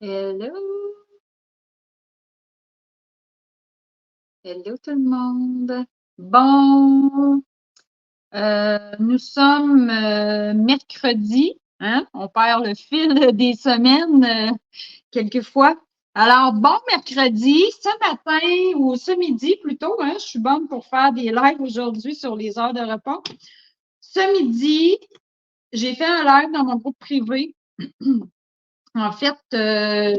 Hello! Hello tout le monde! Bon, nous sommes mercredi, hein? On perd le fil des semaines quelquefois. Alors, bon mercredi, ce matin ou ce midi plutôt, hein? Je suis bonne pour faire des lives aujourd'hui sur les heures de repas. Ce midi, j'ai fait un live dans mon groupe privé. En fait,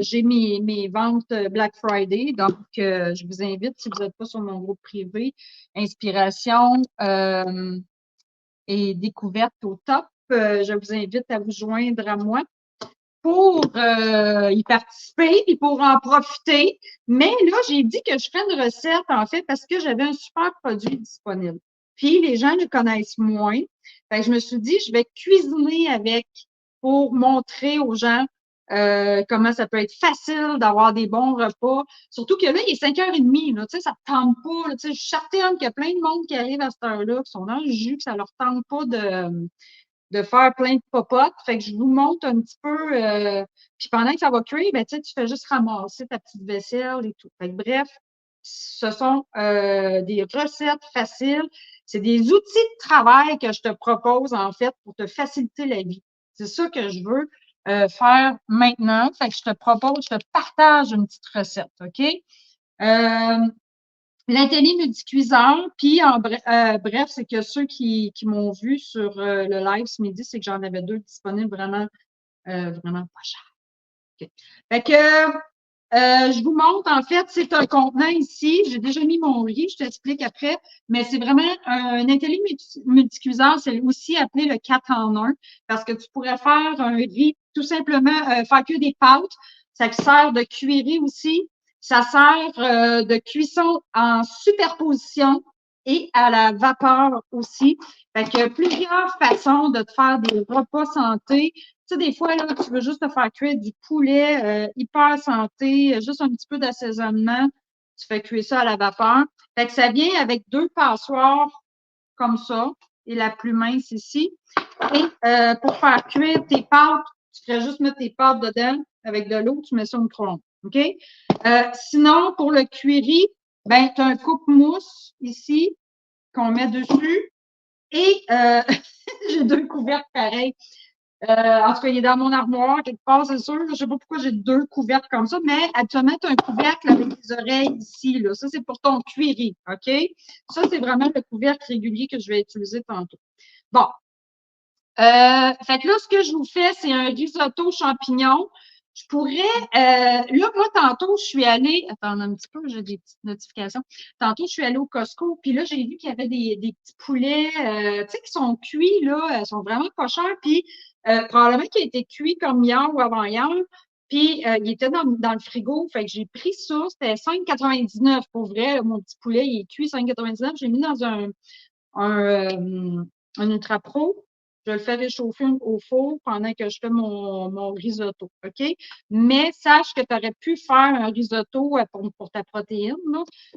j'ai mes ventes Black Friday, donc je vous invite, si vous n'êtes pas sur mon groupe privé, Inspiration et Découverte au top, je vous invite à vous joindre à moi pour y participer et pour en profiter. Mais là, j'ai dit que je ferais une recette, en fait, parce que j'avais un super produit disponible. Puis, les gens le connaissent moins. Fait que je me suis dit, je vais cuisiner avec pour montrer aux gens comment ça peut être facile d'avoir des bons repas. Surtout que là, il est 5h30, là, tu sais, ça ne tente pas. Là, tu sais, je suis certaine qu'il y a plein de monde qui arrive à cette heure-là, qui sont dans le jus, que ça ne leur tente pas de faire plein de popotes. Fait que je vous montre un petit peu. Puis pendant que ça va cuire, ben, tu fais juste ramasser ta petite vaisselle et tout. Fait que, bref, ce sont des recettes faciles. C'est des outils de travail que je te propose, en fait, pour te faciliter la vie. C'est ça que je veux faire maintenant. Fait que je te propose, je te partage une petite recette, OK? L'intelli multicuiseur, puis bref, c'est que ceux qui m'ont vu sur le live ce midi, c'est que j'en avais 2 disponibles vraiment pas chers. Okay. Fait que je vous montre, en fait, c'est un contenant ici. J'ai déjà mis mon riz, je t'explique après, mais c'est vraiment un intelli multicuiseur, c'est aussi appelé le 4 en 1, parce que tu pourrais faire un riz, tout simplement, faire que des pâtes. Ça sert de cuillerie aussi. Ça sert de cuisson en superposition et à la vapeur aussi. Fait que plusieurs façons de te faire des repas santé. Tu sais, des fois, là, tu veux juste te faire cuire du poulet hyper santé, juste un petit peu d'assaisonnement. Tu fais cuire ça à la vapeur. Fait que ça vient avec 2 passoires comme ça et la plus mince ici. Et pour faire cuire tes pâtes, tu ferais juste mettre tes pâtes dedans avec de l'eau, tu mets ça au micro-ondes. OK? Sinon, pour le cuiri, ben, tu as un coupe-mousse ici qu'on met dessus. Et j'ai 2 couvercles pareils. En tout cas, il est dans mon armoire quelque part, c'est sûr. Je ne sais pas pourquoi j'ai 2 couvercles comme ça, mais actuellement, tu as un couvercle avec des oreilles ici. Là. Ça, c'est pour ton cuiri, OK? Ça, c'est vraiment le couvercle régulier que je vais utiliser tantôt. Bon. Fait que là, ce que je vous fais, c'est un risotto champignon. Je pourrais, là, moi, tantôt, je suis allée, attends un petit peu, j'ai des petites notifications. Tantôt, je suis allée au Costco, puis là, j'ai vu qu'il y avait des petits poulets, tu sais, qui sont cuits, là, ils sont vraiment pas chers, puis probablement qu'ils étaient cuits comme hier ou avant-hier, puis il était dans le frigo, fait que j'ai pris ça, c'était 5,99 pour vrai, là, mon petit poulet, il est cuit 5,99, j'ai mis dans un Ultra Pro. Je le fais réchauffer au four pendant que je fais mon risotto, OK? Mais sache que tu aurais pu faire un risotto pour ta protéine.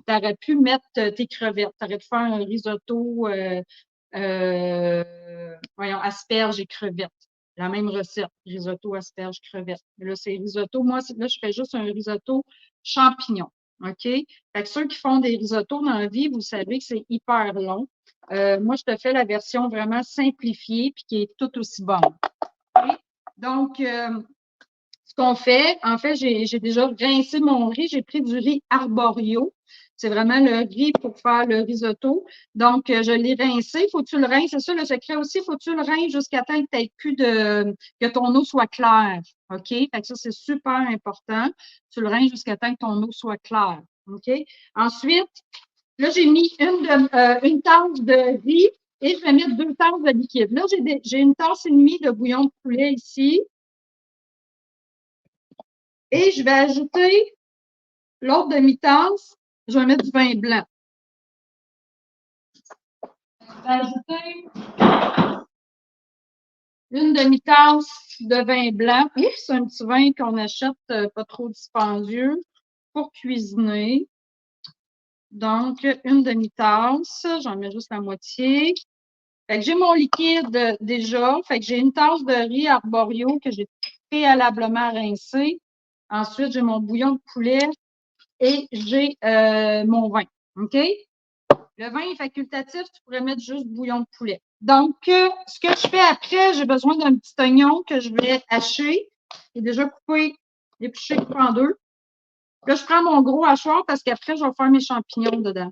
Tu aurais pu mettre tes crevettes. Tu aurais pu faire un risotto, voyons, asperges et crevettes. La même recette, risotto, asperges, crevettes. Là, c'est risotto. Moi, là, je fais juste un risotto champignon. OK? Fait que ceux qui font des risottos dans la vie, vous savez que c'est hyper long. Moi, je te fais la version vraiment simplifiée puis qui est tout aussi bonne. Okay? Donc, ce qu'on fait, en fait, j'ai déjà rincé mon riz. J'ai pris du riz arborio. C'est vraiment le riz pour faire le risotto. Donc, je l'ai rincé. Faut que tu le rinces. C'est ça le secret aussi. Faut que tu le rinces jusqu'à temps que tu plus que ton eau soit claire. OK? Fait que ça, c'est super important. Tu le rinces jusqu'à temps que ton eau soit claire. OK? Ensuite, là, j'ai mis une tasse de riz et je vais mettre 2 tasses de liquide. Là, j'ai une tasse et demie de bouillon de poulet ici. Et je vais ajouter l'autre demi-tasse. Je vais mettre du vin blanc. Je vais ajouter une demi-tasse de vin blanc. C'est un petit vin qu'on achète pas trop dispendieux pour cuisiner. Donc, une demi-tasse. J'en mets juste la moitié. Fait que j'ai mon liquide déjà. Fait que j'ai une tasse de riz arborio que j'ai préalablement rincé. Ensuite, j'ai mon bouillon de poulet et j'ai mon vin. OK? Le vin est facultatif, tu pourrais mettre juste bouillon de poulet. Donc, ce que je fais après, j'ai besoin d'un petit oignon que je vais hacher. Il est déjà coupé, épluché, coupé en deux. Là, je prends mon gros hachoir parce qu'après, je vais faire mes champignons dedans.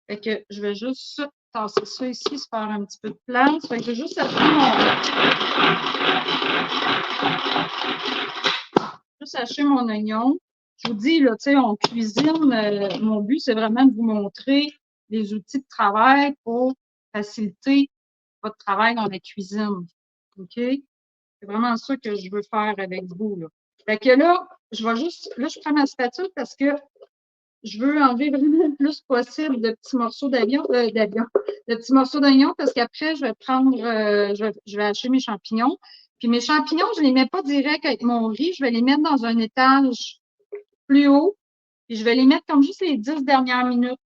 Fait que je vais juste tasser ça ici, se faire un petit peu de place. Fait que je vais juste hacher mon oignon. Je vous dis, là, tu sais, on cuisine. Mon but, c'est vraiment de vous montrer les outils de travail pour faciliter votre travail dans la cuisine. OK? C'est vraiment ça que je veux faire avec vous, là. Fait que là, je prends ma spatule parce que je veux enlever vraiment le plus possible de petits morceaux de petits morceaux d'oignon parce qu'après, je vais prendre, je vais hacher mes champignons. Puis mes champignons, je ne les mets pas direct avec mon riz, je vais les mettre dans un étage plus haut. Puis je vais les mettre comme juste les 10 dernières minutes.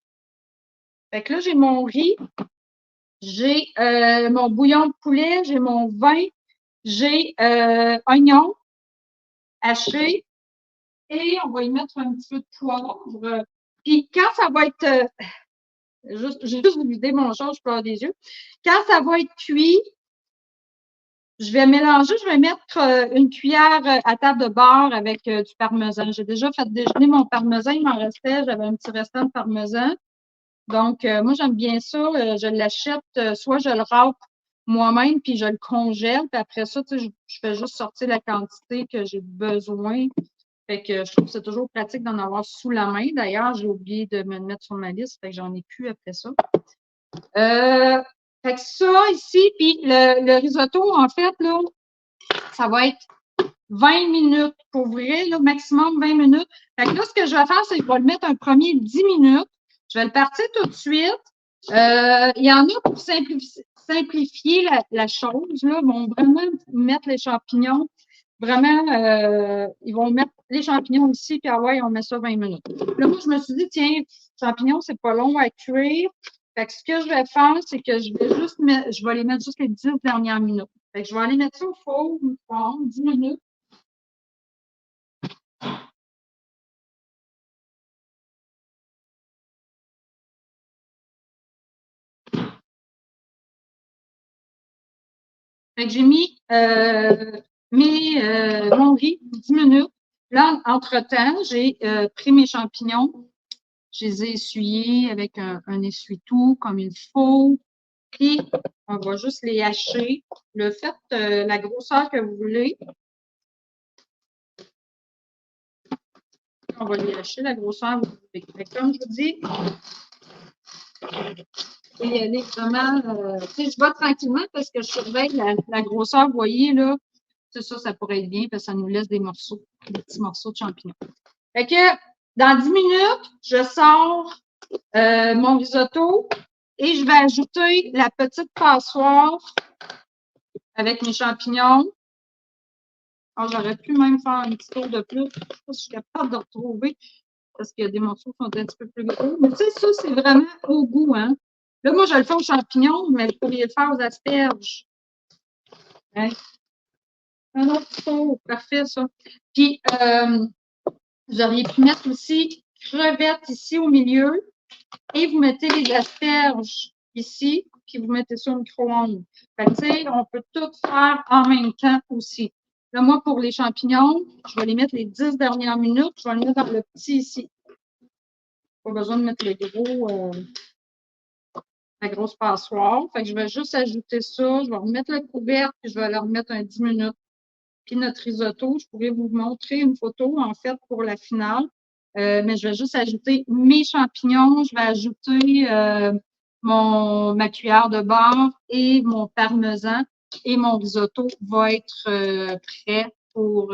Fait que là, j'ai mon riz, j'ai mon bouillon de poulet, j'ai mon vin, j'ai oignon haché et on va y mettre un petit peu de poivre. Puis quand ça va être j'ai juste vidé mon char, je pleure des yeux. Quand ça va être cuit, je vais mélanger, je vais mettre une cuillère à table de beurre avec du parmesan. J'ai déjà fait déjeuner mon parmesan, il m'en restait, j'avais un petit restant de parmesan. Donc, moi, j'aime bien ça. Je l'achète, soit je le râpe moi-même, puis je le congèle, puis après ça, tu sais, je fais juste sortir la quantité que j'ai besoin. Fait que je trouve que c'est toujours pratique d'en avoir sous la main. D'ailleurs, j'ai oublié de me le mettre sur ma liste, fait que j'en ai plus après ça. Fait que ça ici, puis le risotto, en fait, là, ça va être 20 minutes pour vrai, là, maximum 20 minutes. Fait que là, ce que je vais faire, c'est que je vais le mettre un premier 10 minutes. Je vais le partir tout de suite. Il y en a pour simplifier la chose, là, vont vraiment mettre les champignons. Vraiment, ils vont mettre les champignons ici, puis ah ouais, on met ça 20 minutes. Là, moi, je me suis dit, tiens, champignons, c'est pas long à cuire. Fait que ce que je vais faire, c'est que je vais les mettre juste les 10 dernières minutes. Fait que je vais aller mettre ça au four, 10 minutes. Fait que j'ai mis mon riz 10 minutes. Là, entre-temps, j'ai pris mes champignons. Je les ai essuyés avec un essuie-tout comme il faut. Puis, on va juste les hacher. Le fait, la grosseur que vous voulez. On va les hacher, la grosseur que vous voulez. Fait que comme je vous dis, je vais y aller vraiment, je vais tranquillement parce que je surveille la grosseur. Vous voyez, là, c'est ça, ça pourrait être bien parce que ça nous laisse des petits morceaux de champignons. Fait que, dans 10 minutes, je sors mon risotto et je vais ajouter la petite passoire avec mes champignons. Alors, j'aurais pu même faire un petit tour de plus. Je ne sais pas si je suis capable de retrouver parce qu'il y a des morceaux qui sont un petit peu plus gros. Mais tu sais, ça, c'est vraiment au goût, hein. Là, moi, je le fais aux champignons, mais vous pourriez le faire aux asperges. Hein? Un autre tour, parfait, ça. Puis, vous auriez pu mettre aussi crevettes ici au milieu et vous mettez les asperges ici, puis vous mettez ça au micro-ondes. Fait que, tu sais, on peut tout faire en même temps aussi. Là, moi, pour les champignons, je vais les mettre les 10 dernières minutes. Je vais les mettre dans le petit ici. Pas besoin de mettre le gros, la grosse passoire. Fait que je vais juste ajouter ça. Je vais remettre le couvercle, puis je vais le remettre un 10 minutes. Puis notre risotto, je pourrais vous montrer une photo, en fait, pour la finale. Mais je vais juste ajouter mes champignons. Je vais ajouter ma cuillère de beurre et mon parmesan. Et mon risotto va être prêt pour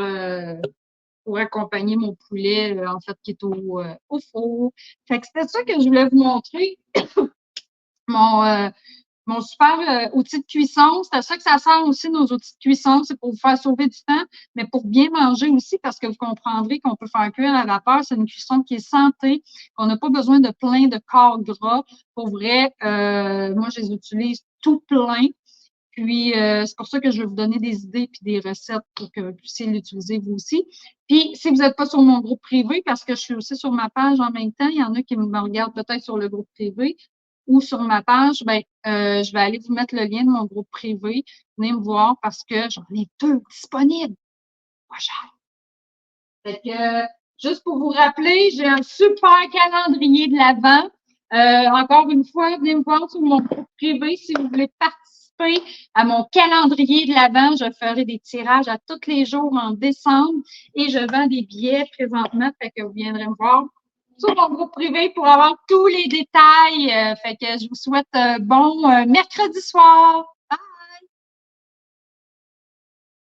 accompagner mon poulet, en fait, qui est au four. Fait que c'était ça que je voulais vous montrer. Mon super outil de cuisson, c'est à ça que ça sert aussi, nos outils de cuisson, c'est pour vous faire sauver du temps, mais pour bien manger aussi, parce que vous comprendrez qu'on peut faire cuire à la vapeur. C'est une cuisson qui est santé, qu'on n'a pas besoin de plein de corps gras. Pour vrai, moi, je les utilise tout plein. Puis, c'est pour ça que je vais vous donner des idées puis des recettes pour que vous puissiez l'utiliser vous aussi. Puis, si vous n'êtes pas sur mon groupe privé, parce que je suis aussi sur ma page en même temps, il y en a qui me regardent peut-être sur le groupe privé ou sur ma page, ben, je vais aller vous mettre le lien de mon groupe privé. Venez me voir parce que j'en ai 2 disponibles. Pas cher. Fait que, juste pour vous rappeler, j'ai un super calendrier de l'Avent. Encore une fois, venez me voir sur mon groupe privé si vous voulez participer à mon calendrier de l'Avent. Je ferai des tirages à tous les jours en décembre et je vends des billets présentement. Fait que vous viendrez me voir sur mon groupe privé pour avoir tous les détails. Fait que je vous souhaite bon mercredi soir.